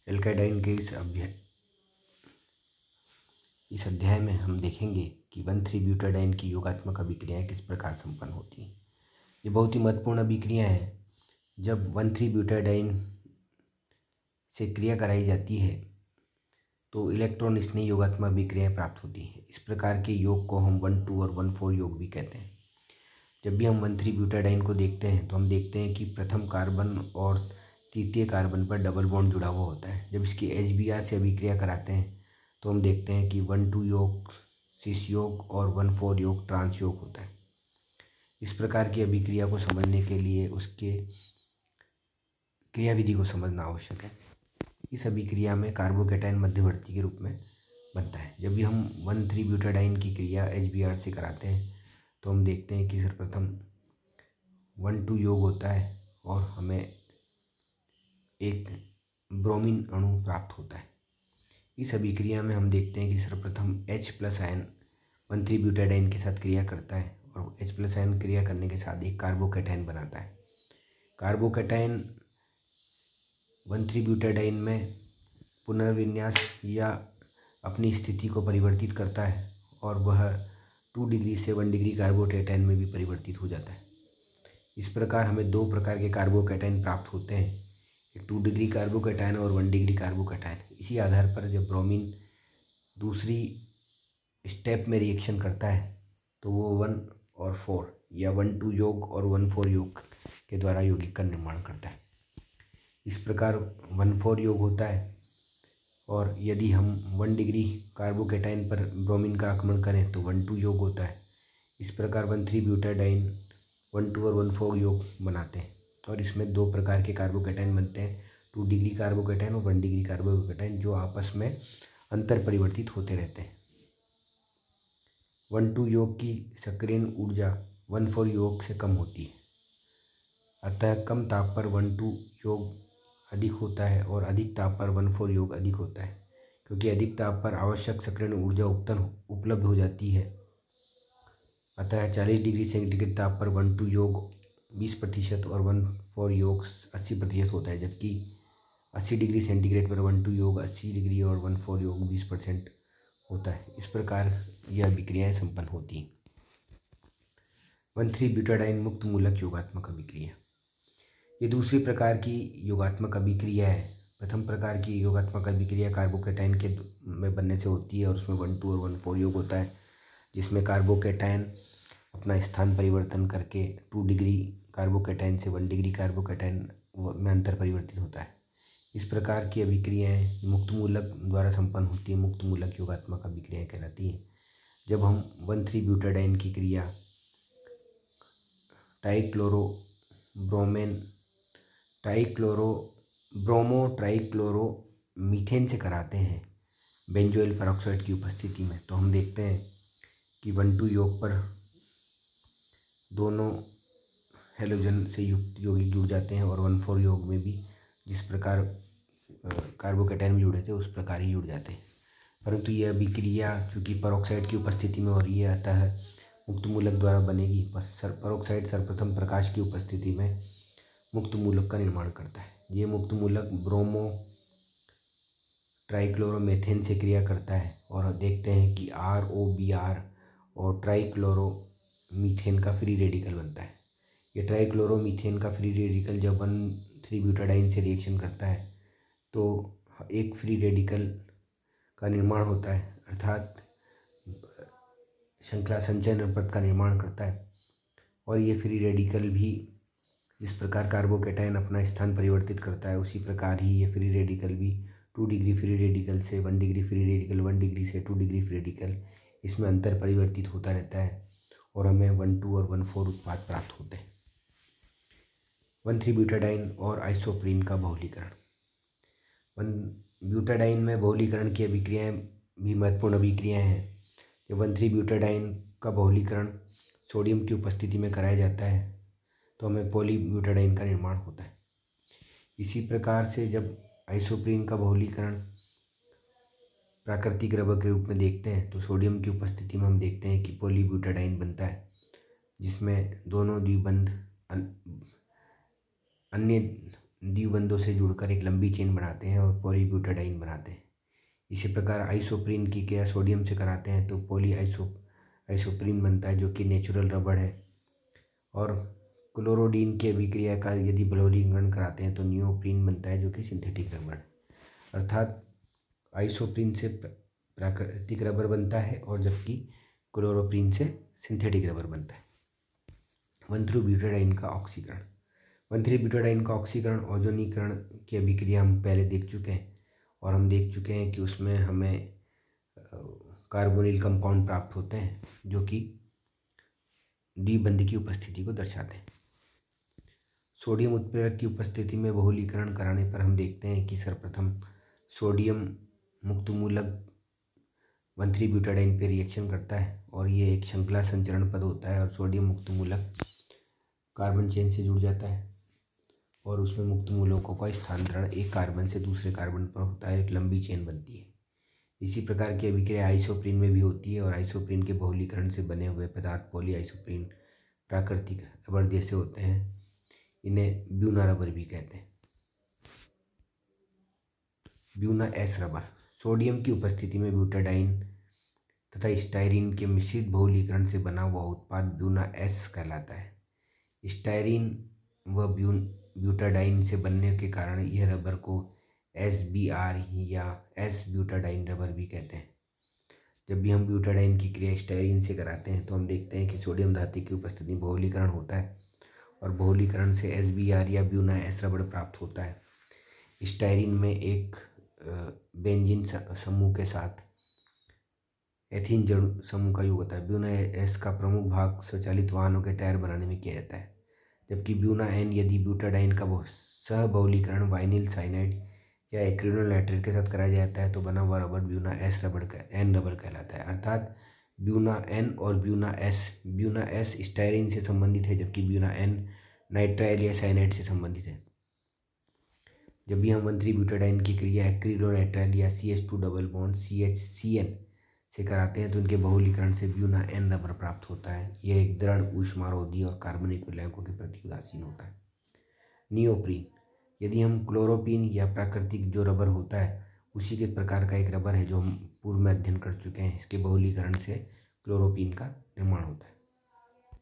एल्काइडाइन के इस अध्याय में हम देखेंगे कि 1,3-ब्यूटाडाइन की योगात्मक अभिक्रियाएं किस प्रकार संपन्न होती हैं। ये बहुत ही महत्वपूर्ण अभिक्रिया है। जब 1,3-ब्यूटाडाइन से क्रिया कराई जाती है तो इलेक्ट्रॉन स्नेही योगात्मक अभिक्रियाएं प्राप्त होती हैं। इस प्रकार के योग को हम 1,2 और 1,4 योग भी कहते हैं। जब भी हम 1,3-ब्यूटाडाइन को देखते हैं तो हम देखते हैं कि प्रथम कार्बन और तृतीय कार्बन पर डबल बॉन्ड जुड़ा हुआ होता है। जब इसकी HBr से अभिक्रिया कराते हैं तो हम देखते हैं कि 1,2 योग सिस योग और 1,4 योग ट्रांस योग होता है। इस प्रकार की अभिक्रिया को समझने के लिए उसके क्रियाविधि को समझना आवश्यक है। इस अभिक्रिया में कार्बोकैटायन मध्यवर्ती के रूप में बनता है। जब भी हम 1,3-ब्यूटाडाइन की क्रिया HBr से कराते हैं तो हम देखते हैं कि सर्वप्रथम 1,2 योग होता है और हमें एक ब्रोमीन अणु प्राप्त होता है। इस अभिक्रिया में हम देखते हैं कि सर्वप्रथम H+ आयन 1,3-ब्यूटाडाइन के साथ क्रिया करता है और H+ आयन क्रिया करने के साथ एक कार्बोकैटायन बनाता है। कार्बोकैटायन 1,3-ब्यूटाडाइन में पुनर्विन्यास या अपनी स्थिति को परिवर्तित करता है और वह 2 डिग्री से 1 डिग्री कार्बोकैटायन में भी परिवर्तित हो जाता है। इस प्रकार हमें 2 प्रकार के कार्बोकैटायन प्राप्त होते हैं, एक 2 डिग्री कार्बोकैटायन और 1 डिग्री कार्बोकैटायन। इसी आधार पर जब ब्रोमीन दूसरी स्टेप में रिएक्शन करता है तो वो 1 और 4 या 1,2 योग और 1,4 योग के द्वारा यौगिक का निर्माण करता है। इस प्रकार 1,4 योग होता है और यदि हम 1 डिग्री कार्बोकैटायन पर ब्रोमीन का आक्रमण करें तो 1,2 योग होता है। इस प्रकार 1,3-ब्यूटाडाइन 1,2 और 1,4 योग बनाते हैं और इसमें 2 प्रकार के कार्बोकैटायन बनते हैं, 2 डिग्री कार्बोकैटायन और 1 डिग्री कार्बोकैटायन, जो आपस में अंतर परिवर्तित होते रहते हैं। 1,2 योग की सक्रियण ऊर्जा 1,4 योग से कम होती है, अतः कम ताप पर 1,2 योग अधिक होता है और अधिक ताप पर 1,4 योग अधिक होता है। क्योंकि अधिक ताप पर आवश्यक सक्रियण ऊर्जा उपलब्ध हो जाती है, अतः 40 डिग्री सेंटीग्रेड ताप पर 1,2 योग 20% और 1,4 योग 80% होता है, जबकि 80 डिग्री सेंटीग्रेड पर 1,2 योग 80 डिग्री और 1,4 योग 20% होता है। इस प्रकार यह अभिक्रियाएं संपन्न होती हैं। 1,3-ब्यूटाडाइन मुक्त मूलक योगात्मक अभिक्रिया, ये दूसरी प्रकार की योगात्मक अभिक्रिया है। प्रथम प्रकार की योगात्मक अभिक्रिया कार्बोकैटायन के में बनने से होती है और उसमें 1,2 और 1,4 योग होता है, जिसमें कार्बोकैटायन अपना स्थान परिवर्तन करके 2 डिग्री कार्बोकैटायन से 1 डिग्री कार्बोकैटायन में अंतर परिवर्तित होता है। इस प्रकार की अभिक्रियाएं मुक्त मूलक द्वारा संपन्न होती है, मुक्त मूलक योगात्मक अभिक्रियाएं कहलाती हैं। जब हम 1,3-ब्यूटाडाइन की क्रिया ब्रोमो ट्राइक्लोरो मीथेन से कराते हैं बेंजोइल पेरोक्साइड की उपस्थिति में, तो हम देखते हैं कि 1,2 योग पर दोनों हेलोजन से युक्त यौगिक जुड़ जाते हैं और 1,4 योग में भी जिस प्रकार कार्बोकैटायन में जुड़े थे उस प्रकार ही जुड़ जाते हैं। परंतु यह अभिक्रिया चूँकि पेरोक्साइड की उपस्थिति में हो रही है, अतः मुक्त मूलक द्वारा बनेगी। पर पेरोक्साइड सर्वप्रथम प्रकाश की उपस्थिति में मुक्त मूलक का निर्माण करता है। ये मुक्त मूलक ब्रोमो ट्राइक्लोरोमेथेन से क्रिया करता है और देखते हैं कि ROBr और ट्राइक्लोरोमीथेन का फ्री रेडिकल बनता है। ये ट्राइक्लोरोमीथेन का फ्री रेडिकल जब 1,3-ब्यूटाडाइन से रिएक्शन करता है तो एक फ्री रेडिकल का निर्माण होता है, अर्थात श्रृंखला संचयन अनुपात का निर्माण करता है। और ये फ्री रेडिकल भी जिस प्रकार कार्बोकैटायन अपना स्थान परिवर्तित करता है उसी प्रकार ही ये फ्री रेडिकल भी 2 डिग्री फ्री रेडिकल से 1 डिग्री फ्री रेडिकल, 1 डिग्री से 2 डिग्री फ्री रेडिकल, इसमें अंतर परिवर्तित होता रहता है और हमें 1,2 और 1,4 उत्पाद प्राप्त होते हैं। 1,3-ब्यूटाडाइन और आइसोप्रीन का बहुलीकरण। 1,ब्यूटाडाइन में बहुलीकरण की अभिक्रियाएं भी महत्वपूर्ण अभिक्रियाएं हैं। जब 1,3-ब्यूटाडाइन का बहुलीकरण सोडियम की उपस्थिति में कराया जाता है तो हमें पॉलीब्यूटाडाइन का निर्माण होता है। इसी प्रकार से जब आइसोप्रीन का बहुलीकरण प्राकृतिक रबर के रूप में देखते हैं तो सोडियम की उपस्थिति में हम देखते हैं कि पॉलीब्यूटाडाइन बनता है, जिसमें दोनों द्विबंध अन्य द्विबंधों से जुड़कर एक लंबी चेन बनाते हैं और पॉलीब्यूटाडाइन बनाते हैं। इसी प्रकार आइसोप्रीन की क्रिया सोडियम से कराते हैं तो आइसोप्रीन बनता है जो कि नेचुरल रबड़ है। और क्लोरोडीन की अभिक्रिया का यदि बलोरीकरण कराते हैं तो नियोप्रीन बनता है जो कि सिंथेटिक रबड़ है। अर्थात आइसोप्रीन से प्राकृतिक रबर बनता है और जबकि क्लोरोप्रीन से सिंथेटिक रबर बनता है। 1,3-ब्यूटाडाइन का ऑक्सीकरण। 1,3-ब्यूटाडाइन का ऑक्सीकरण ओजोनीकरण की अभिक्रिया हम पहले देख चुके हैं और हम देख चुके हैं कि उसमें हमें कार्बोनिल कंपाउंड प्राप्त होते हैं जो कि द्विबंध की उपस्थिति को दर्शाते हैं। सोडियम उत्प्रेरक की उपस्थिति में बहुलीकरण कराने पर हम देखते हैं कि सर्वप्रथम सोडियम मुक्त मूलक 1,3-ब्यूटाडाइन पे रिएक्शन करता है और ये एक श्रृंखला संचरण पद होता है और सोडियम मुक्त मूलक कार्बन चेन से जुड़ जाता है और उसमें मुक्त मूलकों का स्थानांतरण एक कार्बन से दूसरे कार्बन पर होता है, एक लंबी चेन बनती है। इसी प्रकार की अभिक्रिया आइसोप्रीन में भी होती है और आइसोप्रीन के बहुलीकरण से बने हुए पदार्थ पॉली आइसोप्रीन प्राकृतिक रबर जैसे होते हैं, इन्हें ब्यूना रबर भी कहते हैं। Buena S rubber. सोडियम की उपस्थिति में ब्यूटाडाइन तथा स्टायरीन के मिश्रित बहुलीकरण से बना हुआ उत्पाद ब्यूना एस कहलाता है। स्टायरीन व ब्यूटाडाइन से बनने के कारण यह रबर को SBr या S-ब्यूटाडाइन रबर भी कहते हैं। जब भी हम ब्यूटाडाइन की क्रिया स्टायरीन से कराते हैं तो हम देखते हैं कि सोडियम धातु की उपस्थिति में बहुलीकरण होता है और बहुलीकरण से SBr या ब्यूना एस रबर प्राप्त होता है। स्टायरीन में एक बेंजीन समूह के साथ एथीन जड़ समूह का योग होता है। ब्यूना एस का प्रमुख भाग स्वचालित वाहनों के टायर बनाने में किया जाता है, जबकि ब्यूना एन यदि ब्यूटाडाइन का सह बहुलीकरण वाइनिल साइनाइड या एक्रिलोनाइट्रेट के साथ कराया जाता है तो बना हुआ रबर ब्यूना एन रबर कहलाता है। अर्थात ब्यूना एन और ब्यूना एस स्टायरीन से संबंधित है जबकि ब्यूना एन नाइट्राइल या साइनाइड से संबंधित है। जब भी हम 1,3-ब्यूटाडाइन की क्रिया एक्रिलोनाइट्राइल या CH2 डबल बॉन्ड CHCN से कराते हैं तो इनके बहुलीकरण से ब्यूना एन रबर प्राप्त होता है। यह एक दृढ़ ऊष्मारोधी और कार्बनिक विलायकों के प्रति उदासीन होता है। नियोप्रीन। यदि हम क्लोरोप्रीन या प्राकृतिक जो रबर होता है उसी के प्रकार का एक रबर है जो हम पूर्व में अध्ययन कर चुके हैं, इसके बहुलीकरण से क्लोरोप्रीन का निर्माण होता है।